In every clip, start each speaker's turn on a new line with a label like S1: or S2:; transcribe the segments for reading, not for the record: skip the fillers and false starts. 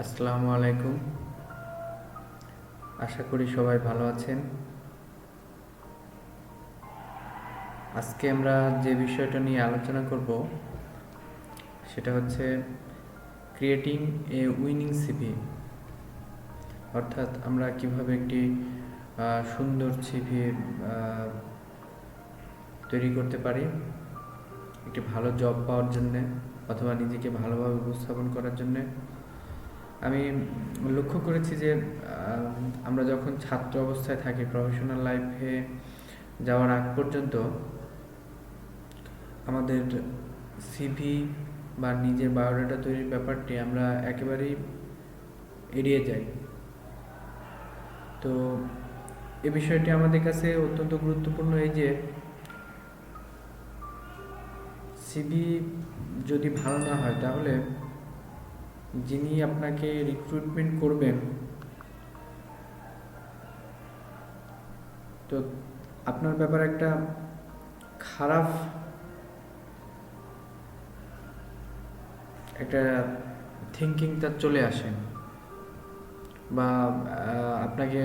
S1: আসসালামু আলাইকুম। আশা করি সবাই ভালো আছেন। আজকে আমরা যে বিষয়টা নিয়ে আলোচনা করব সেটা হচ্ছে ক্রিয়েটিং এ উইনিং সিভি, অর্থাৎ আমরা কিভাবে একটি সুন্দর সিভি তৈরি করতে পারি একটি ভালো জব পাওয়ার জন্যে অথবা নিজেকে ভালোভাবে উপস্থাপন করার জন্যে। আমি লক্ষ্য করেছি যে আমরা যখন ছাত্র অবস্থায় থাকি, প্রফেশনাল লাইফে যাওয়ার আগ পর্যন্ত আমাদের সিভি বা নিজের বায়োডাটা তৈরির ব্যাপারটি আমরা একেবারেই এড়িয়ে যাই। তো এই বিষয়টি আমাদের কাছে অত্যন্ত গুরুত্বপূর্ণ, এই যে সিভি যদি ভালো না হয় তাহলে যিনি আপনাকে রিক্রুটমেন্ট করবেন তো আপনার ব্যাপারে একটা খারাপ একটা থিঙ্কিং তার চলে আসে, বা আপনাকে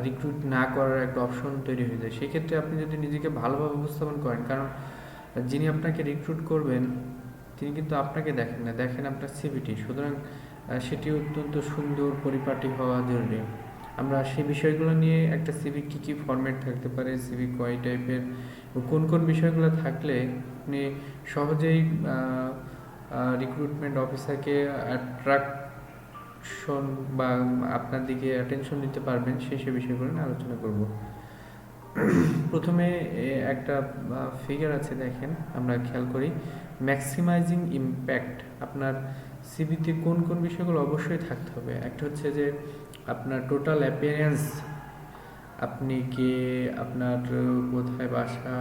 S1: রিক্রুট না করার একটা অপশন তৈরি হয়ে যায়। সেক্ষেত্রে আপনি যদি নিজেকে ভালোভাবে উপস্থাপন করেন, কারণ যিনি আপনাকে রিক্রুট করবেন তিনি কিন্তু আপনাকে দেখেন না, দেখেন আপনার সিভিটি। সুতরাং সেটি অত্যন্ত সুন্দর পরিপাটি হওয়া জরুরি। আমরা সেই বিষয়গুলো নিয়ে একটা সিভি কী কী ফরম্যাট থাকতে পারে, সিভি কয় টাইপের, কোন কোন বিষয়গুলো থাকলে আপনি সহজেই রিক্রুটমেন্ট অফিসারকে অ্যাট্রাকশন বা আপনার দিকে অ্যাটেনশন দিতে পারবেন, সেই বিষয়গুলো নিয়ে আলোচনা করব। প্রথমে একটা ফিগার আছে, দেখেন, আমরা খেয়াল করি ম্যাক্সিমাইজিং ইম্প্যাক্ট। আপনার সিভিতে কোন কোন বিষয়গুলো অবশ্যই থাকতে হবে। একটা হচ্ছে যে আপনার টোটাল অ্যাপিয়ারেন্স, আপনি কে, আপনার কোথায় বাসা,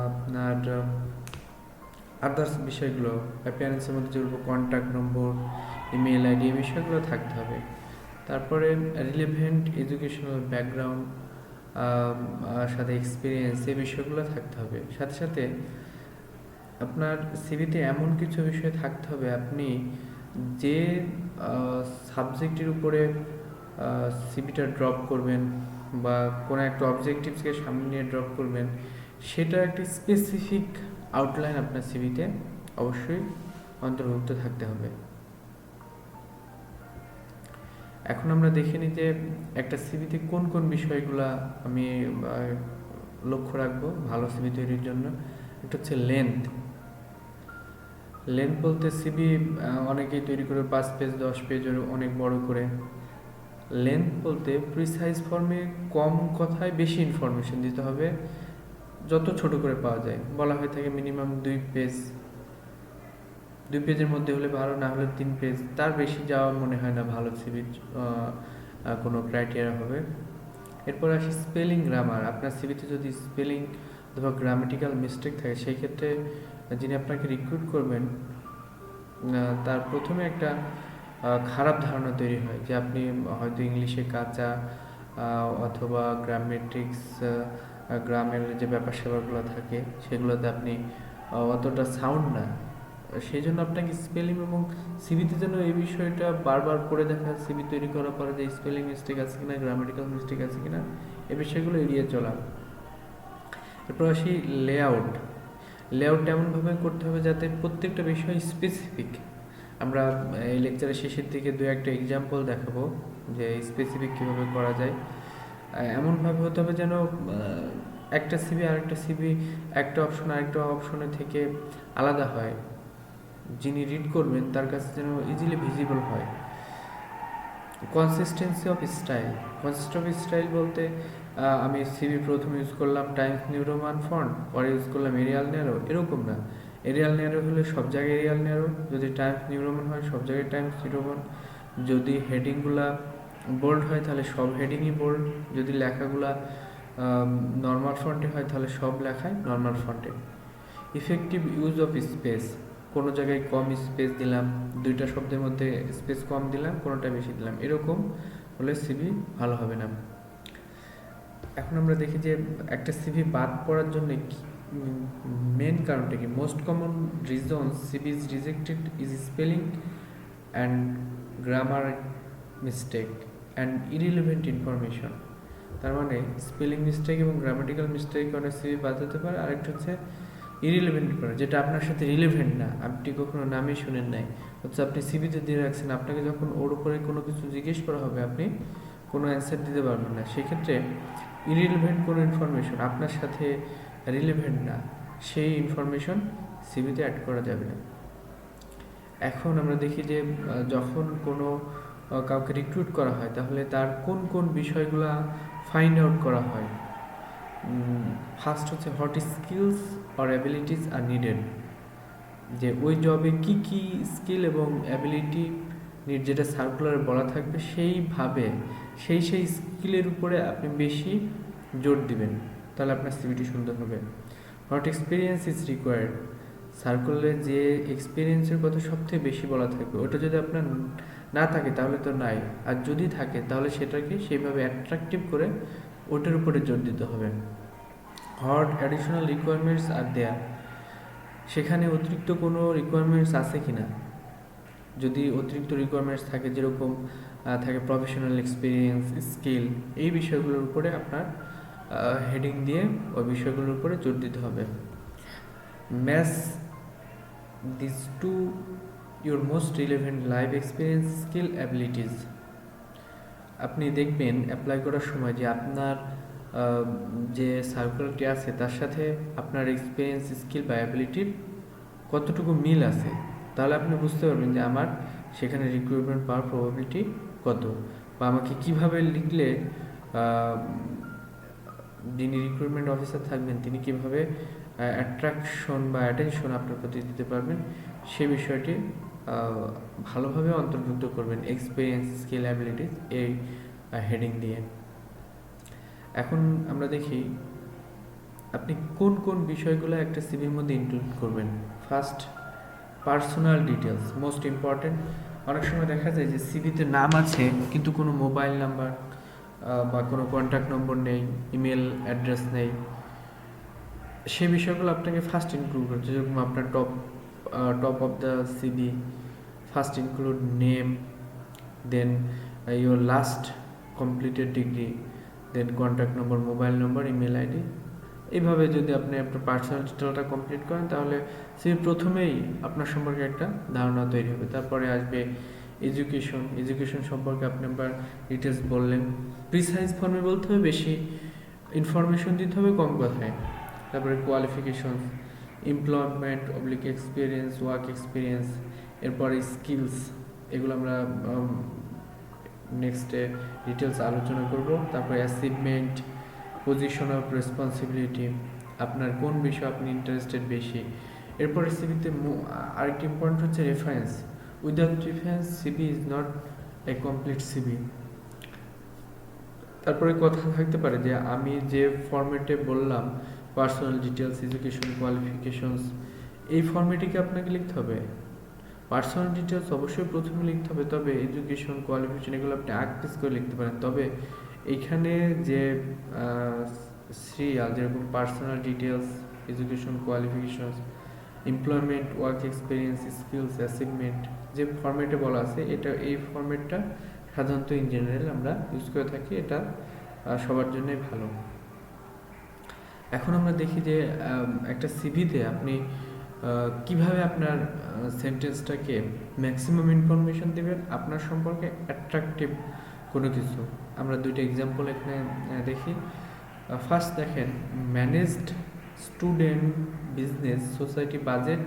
S1: আপনার আদার্স বিষয়গুলো অ্যাপিয়ারেন্সের মধ্যে যেগুলো কন্ট্যাক্ট নম্বর, ইমেল আইডি, এই বিষয়গুলো থাকতে হবে। তারপরে রিলেভেন্ট এডুকেশনাল ব্যাকগ্রাউন্ড, সাথে এক্সপিরিয়েন্স, এই বিষয়গুলো থাকতে হবে। সাথে সাথে আপনার সিভিতে এমন কিছু বিষয় থাকতে হবে, আপনি যে সাবজেক্টের উপরে সিভিটা ড্রপ করবেন বা কোনো একটা অবজেক্টিভসকে সামনে নিয়ে ড্রপ করবেন, সেটা একটি স্পেসিফিক আউটলাইন আপনার সিভিতে অবশ্যই অন্তর্ভুক্ত থাকতে হবে। এখন আমরা দেখে নিই যে একটা সিভিতে কোন কোন বিষয়গুলো আমি লক্ষ্য রাখবো ভালো সিভি তৈরির জন্য। একটা হচ্ছে লেন্থ। লেন্থ বলতে সিভি অনেকেই তৈরি করে 5 পেজ 10 পেজের অনেক বড় করে। লেন্থ বলতে প্রিসাইজ ফর্মে কম কথায় বেশি ইনফরমেশন দিতে হবে, যত ছোট করে পাওয়া যায়। বলা হয়ে থাকে মিনিমাম 2 পেজের মধ্যে হলে ভালো, না হলে 3 পেজ, তার বেশি যাওয়া মনে হয় না ভালো সিভির কোনো ক্রাইটেরিয়া হবে। এরপর আসি স্পেলিং গ্রামার। আপনার সিভিতে যদি স্পেলিং অথবা গ্রামেটিক্যাল মিস্টেক থাকে, সেই ক্ষেত্রে যিনি আপনাকে রিক্রুট করবেন তার প্রথমে একটা খারাপ ধারণা তৈরি হয় যে আপনি হয়তো ইংলিশে কাঁচা, অথবা গ্রামেটিক্স, গ্রামের যে ব্যাপার স্যাপারগুলো থাকে সেগুলোতে আপনি অতটা সাউন্ড না। সেই জন্য আপনাকে স্পেলিং এবং সিভিতে যেন এই বিষয়টা বারবার করে দেখা, সিভি তৈরি করার পরে যে স্পেলিং মিস্টেক আছে কিনা, গ্রামেটিক্যাল মিস্টেক আছে কিনা, এই বিষয়গুলো এড়িয়ে চলা। এরপর আসি লেআউট। লেআউট এমনভাবে করতে হবে যাতে প্রত্যেকটা বিষয় স্পেসিফিক। আমরা এই লেকচারের শেষের দিকে 2-1টা এক্সাম্পল দেখাবো যে স্পেসিফিক কীভাবে করা যায়। এমনভাবে হতে হবে যেন একটা সিভি আরেকটা সিভি, একটা অপশন আরেকটা অপশনের থেকে আলাদা হয়, যিনি রিড করবেন তার কাছে যেন ইজিলি ভিজিবল হয়। Consistency of style. Consist of style বলতে আমি সিভি প্রথমে ইউজ করলাম টাইমস নিউ রোমান ফন্ট, পরে ইউজ করলাম এরিয়াল ন্যারো, এরকম না। এরিয়াল ন্যারো হলে সব জায়গায় এরিয়াল ন্যারো, যদি টাইমস নিউ রোমান হয় সব জায়গায় টাইমস নিউ রোমান, যদি হেডিংগুলা বোল্ড হয় তাহলে সব হেডিংই বোল্ড, যদি লেখাগুলা নর্মাল ফন্টে হয় তাহলে সব লেখায় নর্মাল ফন্টে। Effective use of space. কোনো জায়গায় কম স্পেস দিলাম, 2টা শব্দের মধ্যে স্পেস কম দিলাম, কোনোটা বেশি দিলাম, এরকম হলে সিভি ভালো হবে না। এখন আমরা দেখি যে একটা সিভি বাদ পড়ার জন্য মেন কারণটা কি। Most common reason CV is rejected is spelling and grammar mistake and irrelevant information. তার মানে স্পেলিং মিস্টেক এবং গ্রামাটিক্যাল মিস্টেক অনেক সিভি বাদ দিতে পারে। আরেকটা হচ্ছে ইরিলেভেন্ট করে, যেটা আপনার সাথে রিলেভেন্ট না, আপনি কখনো নামই শুনেন নাই, হচ্ছে আপনি সিভিতে দিয়ে রাখছেন, আপনাকে যখন ওর উপরে কোনো কিছু জিজ্ঞেস করা হবে আপনি কোনো অ্যান্সার দিতে পারবেন না। সেক্ষেত্রে ইরিলেভেন্ট কোনো ইনফরমেশন, আপনার সাথে রিলেভেন্ট না, সেই ইনফরমেশন সিভিতে অ্যাড করা যাবে না। এখন আমরা দেখি যে যখন কোনো কাউকে রিক্রুট করা হয় তাহলে তার কোন কোন বিষয়গুলো ফাইন্ড আউট করা হয়। ফার্স্ট হচ্ছে what skills or abilities are needed, যে ওই জবে কি কি স্কিল এবং অ্যাবিলিটি যেটা সার্কুলারে বলা থাকবে সেইভাবে সেই স্কিলের উপরে আপনি বেশি জোর দিবেন, তাহলে আপনার সিভিটি সুন্দর হবে। হোয়াট এক্সপিরিয়েন্স ইজ রিকোয়ার্ড, সার্কুলারে যে এক্সপিরিয়েন্সের কথা সবথেকে বেশি বলা থাকবে, ওটা যদি আপনার না থাকে তাহলে তো নাই, আর যদি থাকে তাহলে সেটাকে সেইভাবে অ্যাট্রাকটিভ করে ওটার উপরে জোর দিতে হবে। হোয়াট অ্যাডিশনাল রিকোয়ারমেন্টস আর দেয়ার, সেখানে অতিরিক্ত কোনো রিকোয়ারমেন্টস আছে কি না, যদি অতিরিক্ত রিকোয়ারমেন্টস থাকে, যেরকম থাকে প্রফেশনাল এক্সপিরিয়েন্স, স্কিল, এই বিষয়গুলোর উপরে আপনার হেডিং দিয়ে ওই বিষয়গুলোর উপরে জোর দিতে হবে। Match this to your most relevant life experience, skill, abilities. আপনি দেখবেন অ্যাপ্লাই করার সময় যে আপনার যে সার্কুলারটি আছে তার সাথে আপনার এক্সপিরিয়েন্স, স্কিল বা অ্যাবিলিটির কতটুকু মিল আছে, তাহলে আপনি বুঝতে পারবেন যে আমার সেখানে রিক্রুটমেন্ট পাওয়ার প্রবাবিলিটি কত, বা আমাকে কিভাবে লিখলে যিনি রিক্রুটমেন্ট অফিসার থাকবেন তিনি কিভাবে অ্যাট্রাকশন বা অ্যাটেনশন আপনার প্রতি দিতে পারবেন, সে বিষয়টি ভালোভাবে অন্তর্ভুক্ত করবেন এক্সপিরিয়েন্স, স্কিল, অ্যাবিলিটিস এই হেডিং দিয়ে। এখন আমরা দেখি আপনি কোন কোন বিষয়গুলো একটা সিভির মধ্যে ইনক্লুড করবেন। First, personal details, most important. অনেক সময় দেখা যায় যে সিভিতে নাম আছে কিন্তু কোনো মোবাইল নাম্বার বা কোনো কন্ট্যাক্ট নম্বর নেই, ইমেল অ্যাড্রেস নেই, সেই বিষয়গুলো আপনাকে ফার্স্ট ইনক্লুড করতে, যেরকম আপনার top of the CV, first include name, then your last completed degree, then contact number, mobile number, email ID. এইভাবে যদি আপনি আপনার পার্সোনাল ডিটেলটা কমপ্লিট করেন তাহলে সিভি প্রথমেই আপনার সম্পর্কে একটা ধারণা তৈরি হবে। তারপরে আসবে এডুকেশন সম্পর্কে আপনি আবার ডিটেলস বললেন, প্রিসাইজ ফর্মে বলতে হবে, বেশি ইনফরমেশন দিতে হবে কম কথায়। তারপরে qualification, employment oblique experience, work experience, এরপরে স্কিলস, এগুলো আমরা নেক্সটে ডিটেলস আলোচনা করব। তারপরে অ্যাচিভমেন্ট, পজিশন অফ রেসপন্সিবিলিটি, আপনার কোন বিষয়ে আপনি ইন্টারেস্টেড বেশি। এরপরে সিভিতে আরেকটি ইম্পর্টেন্ট হচ্ছে reference. Without reference CV is not a complete CV. তারপরে কথা থাকতে পারে যে আমি যে ফরম্যাটে বললাম পার্সোনাল ডিটেলস, এডুকেশন, কোয়ালিফিকেশনস, এই ফরম্যাটে আপনাকে লিখতে হবে। পার্সোনাল ডিটেলস অবশ্যই প্রথমে লিখতে হবে, তবে এডুকেশন, কোয়ালিফিকেশন এগুলো আপনি আগ-পিছ করে লিখতে পারেন। তবে এইখানে যে সিরিয়াল, যেরকম personal details, education, qualifications, employment, work experience, skills, achievement, যে ফরম্যাটে বলা আছে, এই ফরম্যাটটা সাধারণত ইন জেনারেল আমরা ইউজ করে থাকি, এটা সবার জন্যই ভালো। এখন আমরা দেখি যে একটা সিভিতে আপনি কিভাবে আপনার সেন্টেন্সটাকে ম্যাক্সিমাম ইনফরমেশন দেবেন আপনার সম্পর্কে, অ্যাট্রাকটিভ কোনো কিছু। আমরা দুইটা এক্সাম্পল এখানে দেখি। ফার্স্ট দেখেন, managed student business society budget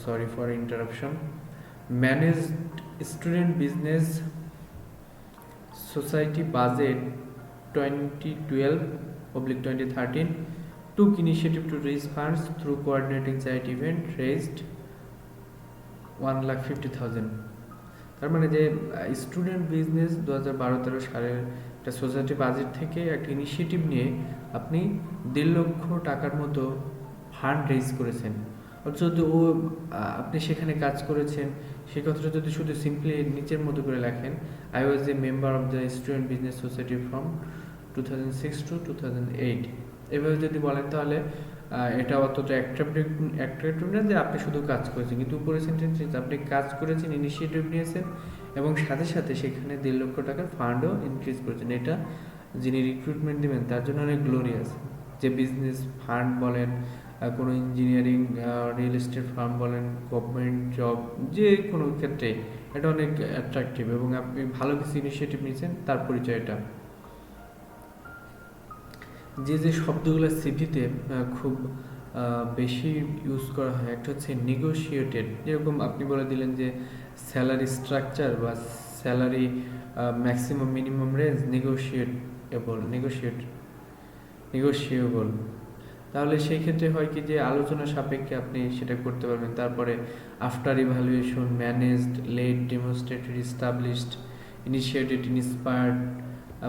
S1: sorry for interruption. Managed student business society budget 2012/2013 took initiative to raise funds through coordinating charity event, raised 1,50,000। তার মানে যে স্টুডেন্ট বিজনেস 2012-13 সালের একটা সোসাইটি বাজেট থেকে একটা ইনিশিয়েটিভ নিয়ে আপনি 1.5 লক্ষ টাকার মতো ফান্ড রেজ করেছেন। অথচ আপনি সেখানে কাজ করেছেন, সেই কথাটা যদি শুধু সিম্পলি নিচের মতো করে লেখেন, I was a member of the student business society from 2006 to 2008, এভাবে যদি বলেন তাহলে এটা অতটা অ্যাট্রাক্টিভ না যে আপনি শুধু কাজ করেছেন, কিন্তু উপরে সেন্টেন্সে আপনি কাজ করেছেন, ইনিশিয়েটিভ নিয়েছেন এবং সাথে সাথে সেখানে 1.5 লক্ষ টাকার ফান্ডও ইনক্রিজ করেছেন। এটা যিনি রিক্রুটমেন্ট দেবেন তার জন্য অনেক গ্লোরিয়াস। যে বিজনেস ফান্ড বলেন, কোনো ইঞ্জিনিয়ারিং রিয়েল এস্টেট ফার্ম বলেন, গভর্নমেন্ট জব, যে কোনো ক্ষেত্রে এটা অনেক অ্যাট্রাকটিভ এবং আপনি ভালো কিছু ইনিশিয়েটিভ নিয়েছেন, তার পরিচয় এটা। যে শব্দগুলো সিভিতে খুব বেশি ইউজ করা হয়, একটা হচ্ছে নেগোশিয়েটেড। যেরকম আপনি বলে দিলেন যে স্যালারি স্ট্রাকচার বা salary maximum minimum range negotiable, তাহলে সেই ক্ষেত্রে হয় কি যে আলোচনা সাপেক্ষে আপনি সেটা করতে পারবেন। তারপরে after evaluation, managed, led, demonstrated, established, initiated, inspired,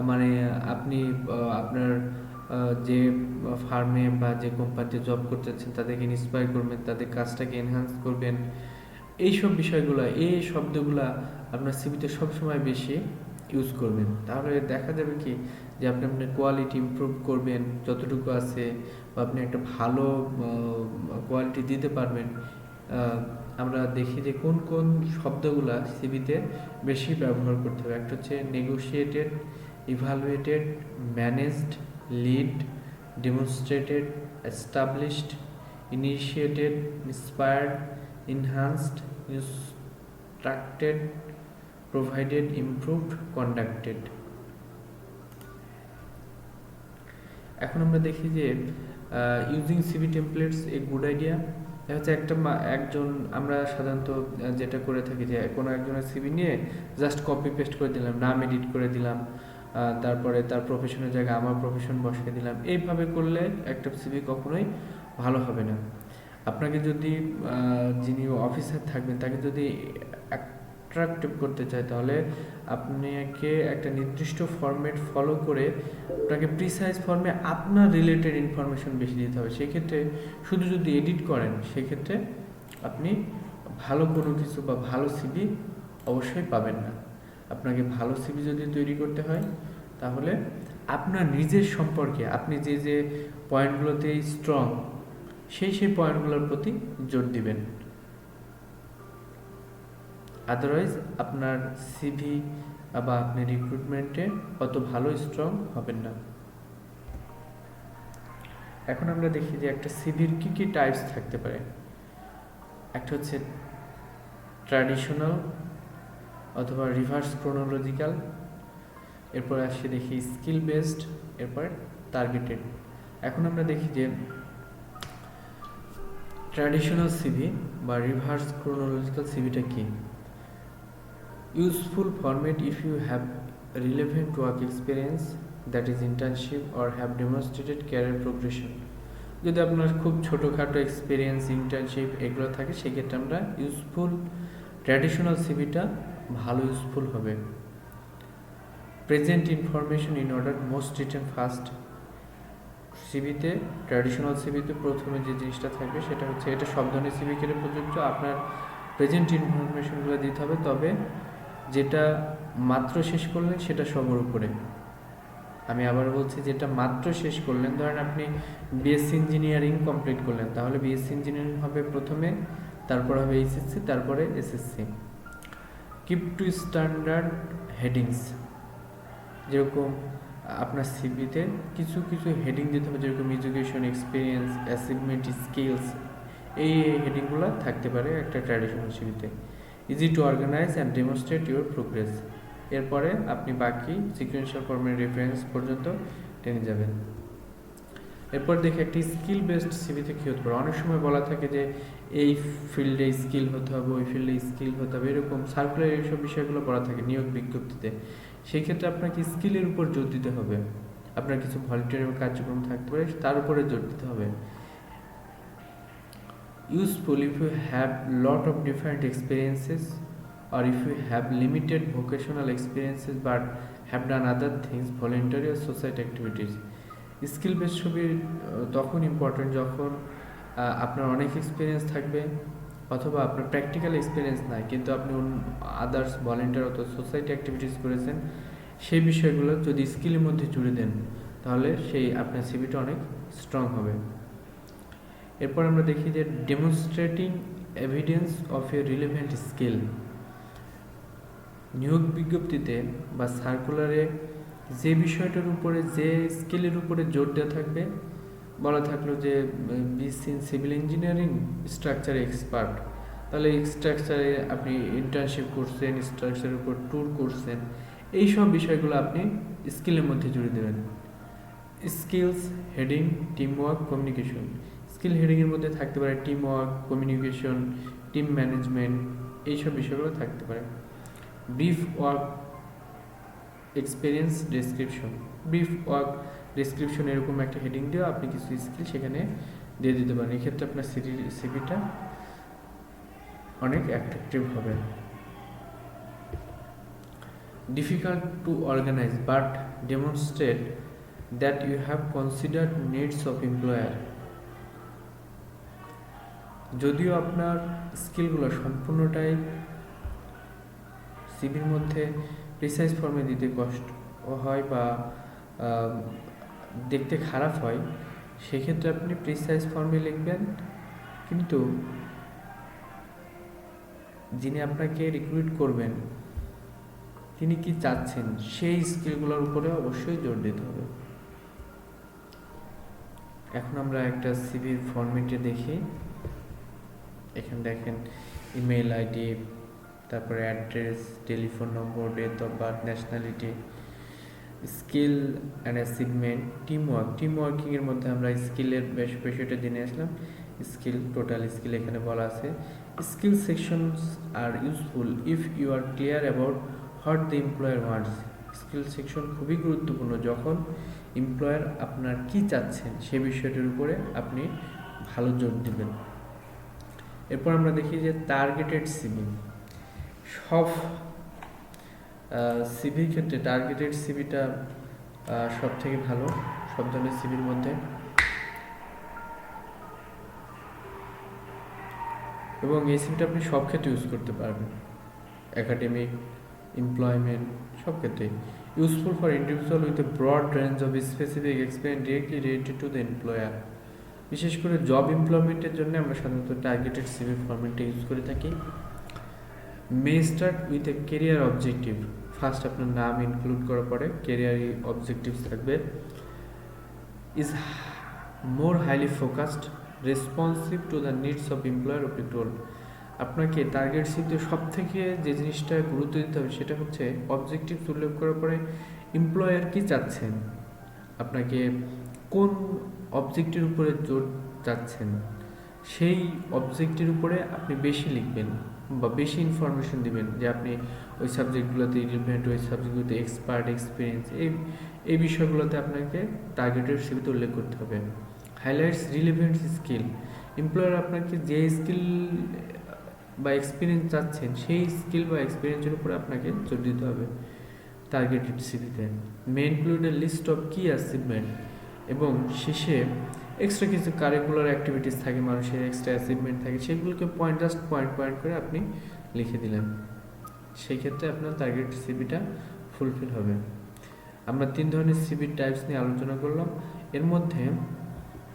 S1: মানে আপনি আপনার যে ফার্মে বা যে কোম্পানিতে জব করতে চাচ্ছেন তাদেরকে ইন্সপায়ার করবেন, তাদের কাজটাকে এনহান্স করবেন। এইসব বিষয়গুলো, এই শব্দগুলা আপনার সিভিতে সবসময় বেশি ইউজ করবেন। তাহলে দেখা যাবে কি যে আপনি আপনার কোয়ালিটি ইমপ্রুভ করবেন যতটুকু আছে, বা আপনি একটা ভালো কোয়ালিটি দিতে পারবেন। আমরা দেখি যে কোন কোন শব্দগুলা সিভিতে বেশি ব্যবহার করতে হবে। একটা হচ্ছে negotiated, evaluated, managed, lead, demonstrated, established, initiated, inspired, enhanced, instructed, provided, improved, conducted। এখন আমরা দেখি যে using CV templates a good idea. এটা হচ্ছে একজন, আমরা সাধারণত যেটা করে থাকি যে কোনো একজনের সিভি নিয়ে জাস্ট কপি পেস্ট করে দিলাম, নাম এডিট করে দিলাম, তারপরে তার প্রফেশনের জায়গায় আমার প্রফেশন বসিয়ে দিলাম। এইভাবে করলে একটা সিভি কখনোই ভালো হবে না। আপনাকে যদি যিনি অফিসার থাকবেন তাকে যদি অ্যাট্রাক্টিভ করতে চায়, তাহলে আপনাকে একটা নির্দিষ্ট ফরম্যাট ফলো করে আপনাকে প্রিসাইজ ফর্মে আপনার রিলেটেড ইনফরমেশন বেশি দিতে হবে। সেক্ষেত্রে শুধু যদি এডিট করেন, সেক্ষেত্রে আপনি ভালো কোনো কিছু বা ভালো সিভি অবশ্যই পাবেন না। আপনাকে ভালো সিভি যদি তৈরি করতে হয়, তাহলে আপনার নিজের সম্পর্কে আপনি যে পয়েন্টগুলোতে স্ট্রং, সেই পয়েন্টগুলোর প্রতি জোর দিবেন। আদারওয়াইজ আপনার সিভি বা আপনি রিক্রুটমেন্টে অত ভালো স্ট্রং হবেন না। এখন আমরা দেখি যে একটা সিভির কি কি টাইপস থাকতে পারে। একটা হচ্ছে ট্র্যাডিশনাল অথবা রিভার্স ক্রোনোলজিক্যাল, এরপর আসে দেখি স্কিল বেসড, এরপর টার্গেটেড। এখন আমরা দেখি যে ট্র্যাডিশনাল সিভি বা রিভার্স ক্রোনোলজিক্যাল সিভিটা কি। Useful format if you have relevant work experience, that is internship, or have demonstrated career progression. যদি আপনার খুব ছোটোখাটো এক্সপিরিয়েন্স, ইন্টার্নশিপ এগুলো থাকে, সেক্ষেত্রে আমরা ইউজফুল ট্র্যাডিশনাল সিভিটা ভালো ইউজফুল হবে। Present information in order, most written first. সিভিতে, ট্র্যাডিশনাল সিভিতে প্রথমে যে জিনিসটা থাকবে সেটা হচ্ছে, এটা সব ধরনের সিভি ক্ষেত্রে প্রযোজ্য, আপনার প্রেজেন্ট ইনফরমেশনগুলো দিতে হবে। তবে যেটা মাত্র শেষ করলেন সেটা সবার উপরে। আমি আবার বলছি, যেটা মাত্র শেষ করলেন, ধরেন আপনি বিএসসি ইঞ্জিনিয়ারিং কমপ্লিট করলেন, তাহলে বিএসসি ইঞ্জিনিয়ারিং হবে প্রথমে, তারপর হবে এইচএসসি, তারপরে SSC. Keep two standard headings, যেরকম আপনার সিভিতে কিছু কিছু হেডিং দিতে হবে, যেরকম এডুকেশন, এক্সপিরিয়েন্স, অ্যাচিভমেন্ট, স্কিলস, এই হেডিংগুলো থাকতে পারে একটা ট্র্যাডিশনাল সিভিতে। Easy to organise and demonstrate your progress. এরপরে আপনি বাকি সিকুয়েন্সিয়াল ফর্মের রেফারেন্স পর্যন্ত টেনে যাবেন। এরপর দেখে একটি স্কিল বেসড সিভিতে কী হতে পারে। অনেক সময় বলা থাকে যে এই ফিল্ডে স্কিল হতে হবে, ওই ফিল্ডে স্কিল হতে হবে, এরকম সার্কুলার এইসব বিষয়গুলো বলা থাকে নিয়োগ বিজ্ঞপ্তিতে। সেই ক্ষেত্রে আপনাকে স্কিলের উপর জোর দিতে হবে। আপনার কিছু ভলেন্টিয়ার কার্যক্রম থাকতে পারে, তার উপরে জোর দিতে হবে। Useful if you have lot of different experiences, or if you have limited vocational experiences but have done other things, voluntary or society activities. Skill based ছবি তখন ইম্পর্টেন্ট যখন আপনার অনেক এক্সপিরিয়েন্স থাকবে অথবা আপনার প্র্যাকটিক্যাল এক্সপিরিয়েন্স নাই কিন্তু আপনি আদার্স ভলেন্টিয়ার অথবা সোসাইটি অ্যাক্টিভিটিস করেছেন, সেই বিষয়গুলো যদি স্কিলের মধ্যে জুড়ে দেন তাহলে সেই আপনার সিভিটা অনেক স্ট্রং হবে। এরপর আমরা দেখি যে demonstrating evidence of A relevant skill. নিয়োগ বিজ্ঞপ্তিতে বা সার্কুলারে যে বিষয়টার উপরে, যে স্কিলের উপরে জোর দেওয়া থাকবে, বলা থাকলো যে BSc in civil engineering structure expert, তাহলে স্ট্রাকচারে আপনি ইন্টার্নশিপ করছেন, স্ট্রাকচারের উপর ট্যুর করছেন, এই সব বিষয়গুলো আপনি স্কিলের মধ্যে জুড়ে দেবেন। Skills heading team work communication, skill হেডিংয়ের মধ্যে থাকতে পারে team work, communication, team management, এইসব বিষয়গুলো থাকতে পারে। Brief work experience description, brief work description এরকম একটা হেডিং দিয়ে আপনি কিছু স্কিল সেখানে দিয়ে দিতে পারেন। এক্ষেত্রে আপনার সিভিটা অনেক অ্যাট্রাকটিভ হবে। Difficult to organise but demonstrate that you have considered needs of employer. যদিও আপনার স্কিলগুলো সম্পূর্ণটাই সিভির মধ্যে প্রিসাইজ ফর্মে দিতে কষ্ট হয় বা দেখতে খারাপ হয়, সেক্ষেত্রে আপনি প্রিসাইজ ফর্মে লিখবেন, কিন্তু যিনি আপনাকে রিক্রুইট করবেন তিনি কি চাচ্ছেন সেই স্কিলগুলোর উপরে অবশ্যই জোর দিতে হবে। এখন আমরা একটা সিভির ফরম্যাটে দেখি। এখানে দেখেন ইমেল আইডি, তারপরে address, telephone number, date of birth, nationality, skill and achievement, team work. Team ওয়ার্কিংয়ের মধ্যে আমরা স্কিলের বিষয়টা জেনে আসলাম। স্কিল, টোটাল স্কিল এখানে বলা আছে। Skill sections are useful if you are clear about what the employer wants. Skill section খুবই গুরুত্বপূর্ণ যখন এমপ্লয়ার আপনার কি চাচ্ছেন সেই বিষয়টির উপরে আপনি ভালো জোর দিবেন। এরপর আমরা দেখি যে টার্গেটেড সিভি। সব সিভির ক্ষেত্রে টার্গেটেড সিভিটা সব থেকে ভালো সব ধরনের সিভির মধ্যে, এবং এই সিভিটা আপনি সব ক্ষেত্রে ইউজ করতে পারবেন, একাডেমিক, এমপ্লয়মেন্ট, সব ক্ষেত্রে। Useful for individual with a broad range of specific experience directly related to the employer. বিশেষ করে জব এমপ্লয়মেন্টের জন্য আমরা সাধারণত টার্গেটেড সিভি ফরম্যাটটা ইউজ করে থাকি। May start with a career objective. First আপনার নাম ইনক্লুড করার পরে কেরিয়ার অবজেক্টিভস থাকবে। Is more highly focused, responsive to the needs of employer of toll. আপনাকে টার্গেট সিভিতে সব থেকে যে জিনিসটা গুরুত্ব দিতে হবে সেটা হচ্ছে অবজেক্টিভ উল্লেখ করার পরে এমপ্লয়ার কি চাচ্ছেন, আপনাকে কোন অবজেক্টের উপরে জোর চাচ্ছেন সেই অবজেক্টের উপরে আপনি বেশি লিখবেন বা বেশি ইনফরমেশন দিবেন, যে আপনি ওই সাবজেক্টগুলোতে রিলেভেন্ট, ওই সাবজেক্টগুলোতে এক্সপার্ট, এক্সপিরিয়েন্স, এই বিষয়গুলোতে আপনাকে টার্গেটেড সিভিতে উল্লেখ করতে হবে। Highlights relevant skill. এমপ্লয়ার আপনাকে যে স্কিল বা এক্সপিরিয়েন্স চাচ্ছেন সেই স্কিল বা এক্সপিরিয়েন্সের উপরে আপনাকে জোর দিতে হবে টার্গেটেড সিভিতে। May include a list of key achievement, এবং শেষে এক্সট্রা কিছু কারিকুলার অ্যাক্টিভিটিস থাকে, মানুষের এক্সট্রা অ্যাচিভমেন্ট থাকে, সেগুলোকে পয়েন্ট করে আপনি লিখে দিলেন, সেই ক্ষেত্রে আপনার টার্গেট সিভিটা ফুলফিল হবে। আমরা 3 ধরনের সিভির টাইপস নিয়ে আলোচনা করলাম। এর মধ্যে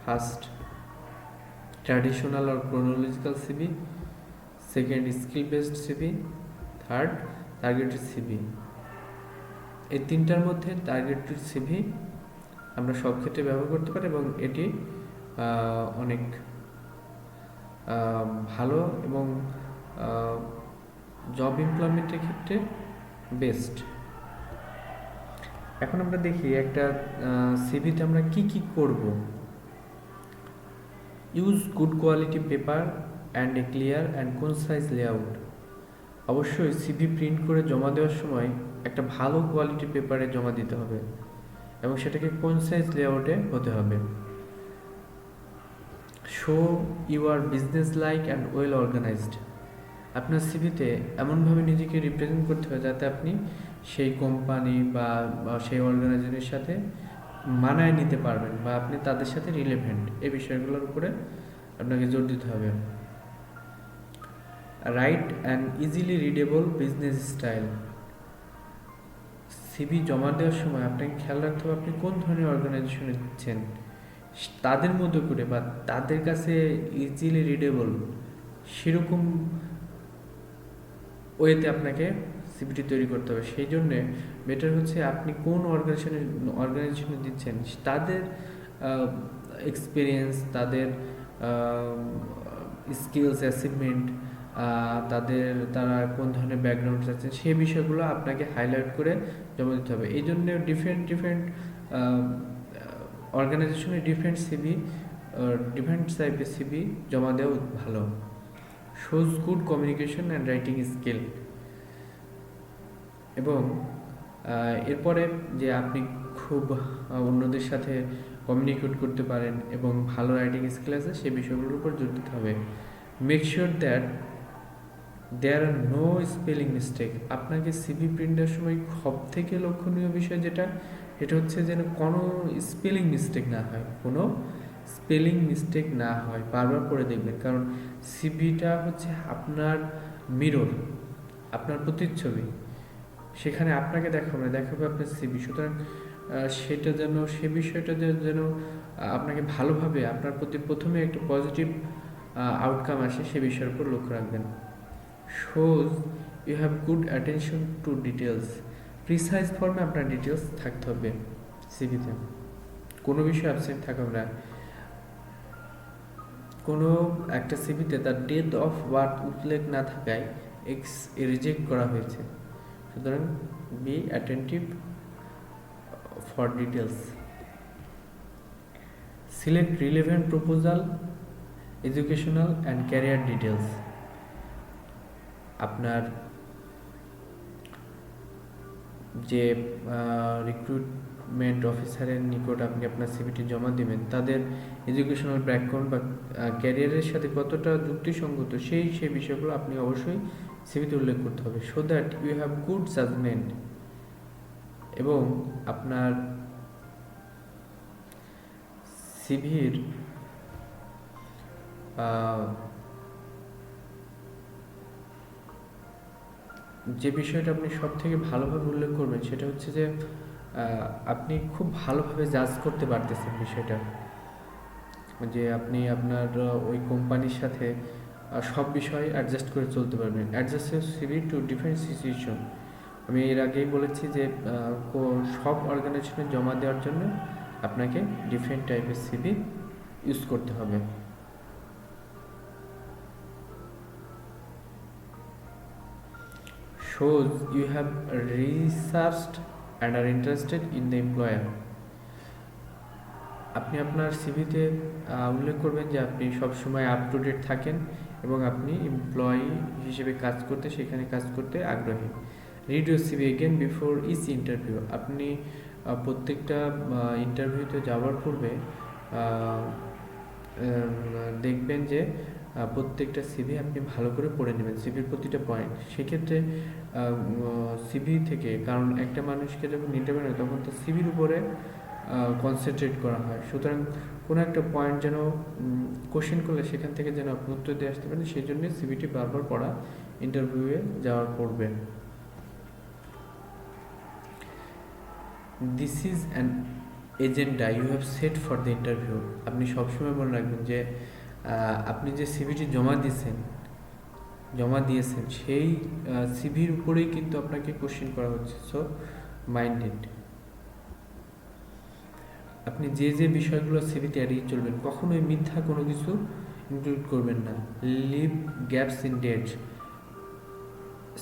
S1: ফার্স্ট ট্র্যাডিশনাল আর chronological CV, second skill based CV, third targeted CV. এই 3টার মধ্যে টার্গেটেড সিভি আমরা সব ক্ষেত্রে ব্যবহার করতে পারি এবং এটি অনেক ভালো এবং জব এমপ্লয়মেন্টের ক্ষেত্রে বেস্ট। এখন আমরা দেখি একটা সিভিতে আমরা কি করব। Use good quality paper and a clear and concise layout. অবশ্যই সিভি প্রিন্ট করে জমা দেওয়ার সময় একটা ভালো কোয়ালিটি পেপারে জমা দিতে হবে এবং সেটাকে কনসাইজ লেআউটে হতে হবে। Show you are business like and well organised. আপনার সিভিতে এমনভাবে নিজেকে রিপ্রেজেন্ট করতে হবে যাতে আপনি সেই কোম্পানি বা সেই অর্গানাইজেশনের সাথে মানায় নিতে পারবেন বা আপনি তাদের সাথে রিলেভেন্ট, এই বিষয়গুলোর উপরে আপনাকে জোর দিতে হবে। Right and easily readable business style. CV জমা দেওয়ার সময় আপনাকে খেয়াল রাখতে হবে আপনি কোন ধরনের অর্গানাইজেশনে দিচ্ছেন, তাদের মধ্যে করে বা তাদের কাছে ইজিলি রিডেবল সেরকম ওয়েতে আপনাকে সিভিটি তৈরি করতে হবে। সেই জন্যে বেটার হচ্ছে আপনি কোন অর্গানাইজেশনে দিচ্ছেন তাদের এক্সপিরিয়েন্স, তাদের স্কিলস অ্যাচিভমেন্ট, তারা কোন ধরনের ব্যাকগ্রাউন্ড আছেন সেই বিষয়গুলো আপনাকে হাইলাইট করে জমা দিতে হবে। এই জন্য ডিফারেন্ট অর্গানাইজেশনে ডিফারেন্ট টাইপের সিভি জমা দেওয়া ভালো। Shows good communication and writing skill. এবং এরপরে যে আপনি খুব অন্যদের সাথে কমিউনিকেট করতে পারেন এবং ভালো রাইটিং স্কিল আছে সেই বিষয়গুলোর উপর জোর দিতে হবে। Make sure that there are no spelling mistake. আপনাকে সিভি প্রিন্টের সময় সব থেকে লক্ষণীয় বিষয় যেটা হচ্ছে যেন কোনো স্পেলিং মিস্টেক না হয়, বারবার পড়ে দেখবেন, কারণ সিভিটা হচ্ছে আপনার মিরর, আপনার প্রতিচ্ছবি, সেখানে আপনাকে দেখাবে আপনার সিভি। সুতরাং সে বিষয়টা যেন আপনাকে ভালোভাবে আপনার প্রতি প্রথমে একটা পজিটিভ আউটকাম আসে সে বিষয়ের উপর লক্ষ্য রাখবেন। Shows you have good attention to details. Precise ফর্মে আপনার ডিটেলস থাকতে হবে সিভিতে, কোনো বিষয় অ্যাবসেন্ট থাকবে না। কোনো একটা সিভিতে তার ডেট অফ বার্থ উল্লেখ না থাকায় রিজেক্ট করা হয়েছে। সুতরাং be attentive for details. Select relevant proposal, educational and career details. আপনার যে রিক্রুটমেন্ট অফিসারের নিকট আপনি আপনার সিভিটি জমা দেবেন তাদের এডুকেশনাল ব্যাকগ্রাউন্ড বা ক্যারিয়ারের সাথে কতটা যুক্তিসঙ্গত সেই বিষয়গুলো আপনি অবশ্যই সিভিতে উল্লেখ করতে হবে। So that you have good judgement. এবং আপনার সিভির যে বিষয়টা আপনি সব থেকে ভালোভাবে উল্লেখ করবেন সেটা হচ্ছে যে আপনি খুব ভালোভাবে জাজ করতে পারতেছেন বিষয়টা, যে আপনি আপনার ওই কোম্পানির সাথে সব বিষয় অ্যাডজাস্ট করে চলতে পারবেন। Adjust your CV to different situation. আমি এর আগেই বলেছি যে সব অর্গানাইজেশনে জমা দেওয়ার জন্য আপনাকে ডিফারেন্ট টাইপের সিভি ইউজ করতে হবে। shows you have researched and are interested in the employer. আপনি আপনার সিভিতে উল্লেখ করবেন যে আপনি সবসময় আপ টু ডেট থাকেন এবং আপনি এমপ্লয়ি হিসেবে সেখানে কাজ করতে আগ্রহী। Read your CV again before each interview. আপনি প্রত্যেকটা ইন্টারভিউতে যাওয়ার পূর্বে দেখবেন যে প্রত্যেকটা সিভি আপনি ভালো করে পড়ে নেবেন, সিভির প্রতিটা পয়েন্ট। সেক্ষেত্রে সিভি থেকে, কারণ একটা মানুষকে যখন ইন্টারভিউ নেয় তখন তো সিভির উপরে কনসেন্ট্রেট করা হয়, সুতরাং কোনো একটা পয়েন্ট যেন কোশ্চেন করলে সেখান থেকে যেন আপনি উত্তর দিয়ে আসতে পারেন, সেই জন্য সিভিটি বারবার পড়া ইন্টারভিউয়ে যাওয়ার পূর্বে। This is an agenda you have set for the interview. আপনি সবসময় মনে রাখবেন যে আপনি যে সিভিটি জমা দিয়েছেন সেই সিভির উপরেই কিন্তু আপনাকে কোশ্চেন করা হচ্ছে। So minded. আপনি যে বিষয়গুলো সিভিতে এড়িয়ে চলবেন, কখনোই মিথ্যা কোনো কিছু ইনক্লুড করবেন না। Leave gaps in date.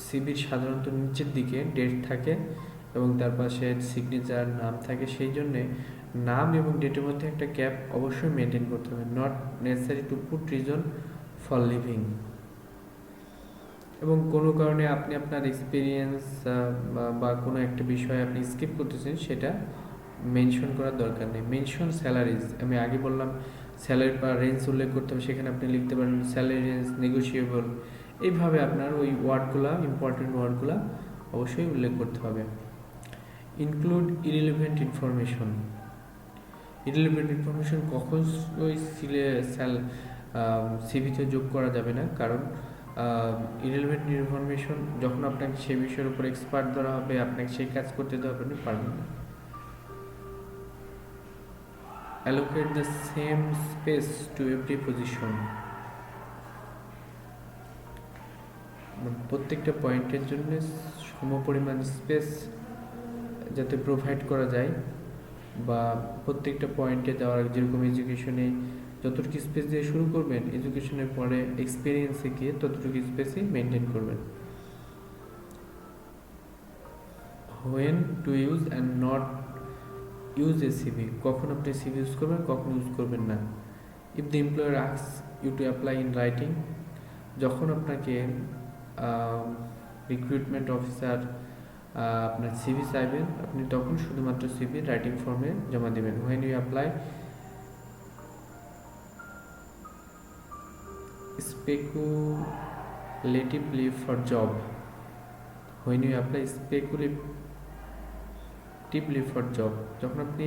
S1: সিভির সাধারণত নিচের দিকে ডেট থাকে এবং তার পাশে সিগনেচার, নাম থাকে, সেই জন্যে নাম এবং ডেটের মধ্যে একটা গ্যাপ অবশ্যই মেনটেন করতে হবে। Not necessary to put reason for living. এবং কোনো কারণে আপনি আপনার এক্সপিরিয়েন্স বা কোনো একটা বিষয় আপনি স্কিপ করতেছেন সেটা মেনশন করার দরকার নেই। Mention salaries. আমি আগে বললাম স্যালারি বা রেঞ্জ উল্লেখ করতে হবে, সেখানে আপনি লিখতে পারেন স্যালারি রেঞ্জ নেগোশিয়েবল। এইভাবে আপনার ওই ওয়ার্ডগুলো, ইম্পর্টেন্ট ওয়ার্ডগুলো অবশ্যই উল্লেখ করতে হবে। Include irrelevant information. Irrelevant information কখন ওই সিভিতে যোগ করা যাবে না, কারণ ইরেলেভেন্ট ইনফরমেশন যখন আপনাকে সেই বিষয়ের উপর এক্সপার্ট ধরা হবে, আপনাকে সেই কাজ করতে দেওয়া হবে, আপনি পারবেন না। allocate the same space to every position, প্রত্যেকটা পয়েন্টের জন্য সমপরিমাণ স্পেস যাতে প্রোভাইড করা যায়, বা প্রত্যেকটা পয়েন্টে যাওয়ার আগে যেরকম এডুকেশনে যতটুকু স্পেস দিয়ে শুরু করবেন, এডুকেশনের পরে এক্সপিরিয়েন্সে গিয়ে ততটুকু স্পেসই মেনটেন করবেন। when to use and not use a CV, কখন আপনি সিভি ইউজ করবেন, কখন ইউজ করবেন না। if the employer asks you to apply in writing, যখন আপনাকে রিক্রুটমেন্ট অফিসার আপনার সিভি চাইবেন, আপনি তখন শুধুমাত্র সিভি রাইটিং ফর্মে জমা দেবেন। when you apply speculatively for job, when you apply speculatively for job, যখন আপনি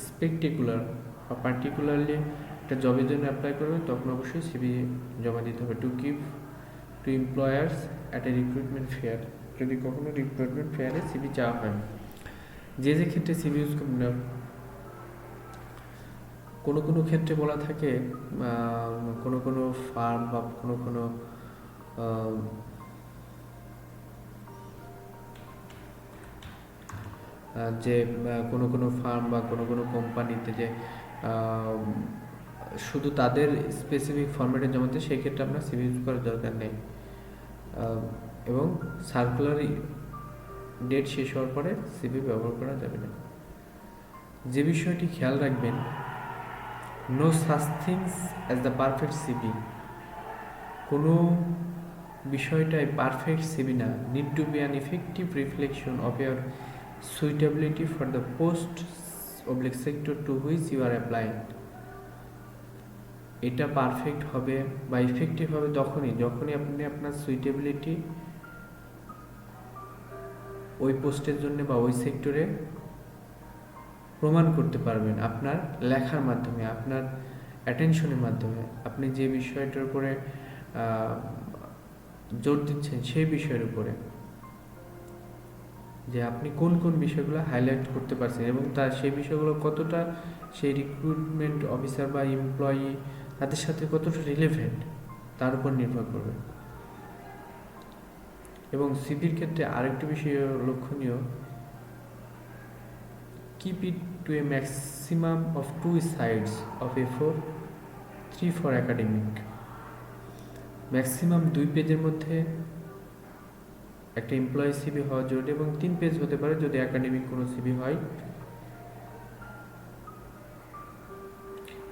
S1: স্পেকটেকুলার বা পার্টিকুলারলি একটা জবের জন্য অ্যাপ্লাই করবেন, তখন অবশ্যই সিভি জমা দিতে হবে। To give to employers at a recruitment fair, যদি কখনো রিক্রুটমেন্ট ফেয়ারে সিভি চাওয়া হয়। যে ক্ষেত্রে সিভি ইউজ করবেন না, কোনো ক্ষেত্রে বলা থাকে কোনো ফার্ম বা কোনো যে কোনো ফার্ম বা কোনো কোম্পানিতে যে শুধু তাদের স্পেসিফিক ফরম্যাটে জমাতে, সেই ক্ষেত্রে আপনার সিভি ইউজ করার দরকার নেই। এবং সার্কুলার ডেট শেষ হওয়ার পরে সিভি ব্যবহার করা যাবে না। যে বিষয়টি খেয়াল রাখবেন, no such things as the perfect CV, কোনো বিষয়টাই পারফেক্ট সিভি না। Need to be an effective reflection of your suitability for the post oblique sector to which you are applying. এটা পারফেক্ট হবে বা ইফেক্টিভ হবে যখনই আপনি আপনার সুইটেবিলিটি ওই পোস্টের জন্য বা ওই সেক্টরে প্রমাণ করতে পারবেন আপনার লেখার মাধ্যমে, আপনার অ্যাটেনশনের মাধ্যমে। আপনি যে বিষয়টার উপরে জোর দিচ্ছেন সেই বিষয়ের উপরে, যে আপনি কোন বিষয়গুলো হাইলাইট করতে পারছেন এবং তার সেই বিষয়গুলো কতটা সেই রিক্রুটমেন্ট অফিসার বা এমপ্লয়ি তাদের সাথে কতটা রিলেভেন্ট, তার উপর নির্ভর করবে। এবং সিভির ক্ষেত্রে আরেকটি বিষয় লক্ষণীয়, keep it to a maximum of 2 sides of A4, 3 for academic, maximum 2 পেজের মধ্যে একটা এমপ্লয়ি সিভি হওয়া জরুরি এবং 3 পেজ হতে পারে যদি একাডেমিক কোনো সিভি হয়।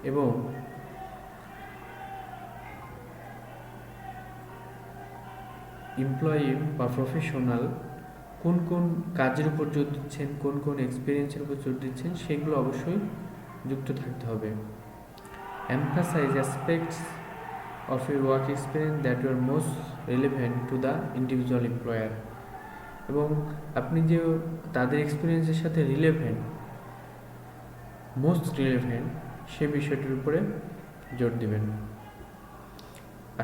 S1: এবং এমপ্লয়ি বা প্রফেশনাল কোন কাজের উপর জোর দিচ্ছেন, কোন এক্সপিরিয়েন্সের উপর জোর দিচ্ছেন, সেগুলো অবশ্যই যুক্ত থাকতে হবে। Emphasise aspects of your work experience that were most relevant to the individual employer, এবং আপনি যে তাদের এক্সপিরিয়েন্সের সাথে মোস্ট রিলেভেন্ট সে বিষয়টির উপরে জোর দিবেন।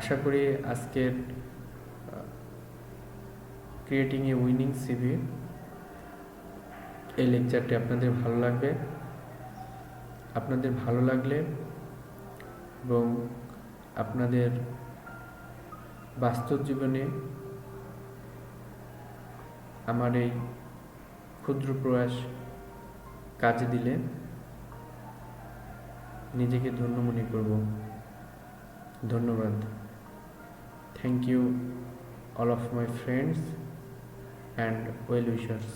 S1: আশা করি আজকের ক্রিয়েটিং এ উইনিং সিভি এই লেকচারটি আপনাদের ভালো লাগবে। আপনাদের ভালো লাগলে এবং আপনাদের বাস্তব জীবনে আমার এই ক্ষুদ্র প্রয়াস কাজে দিলে নিজেকে ধন্য মনে করব। ধন্যবাদ। Thank you all of my friends and well wishers.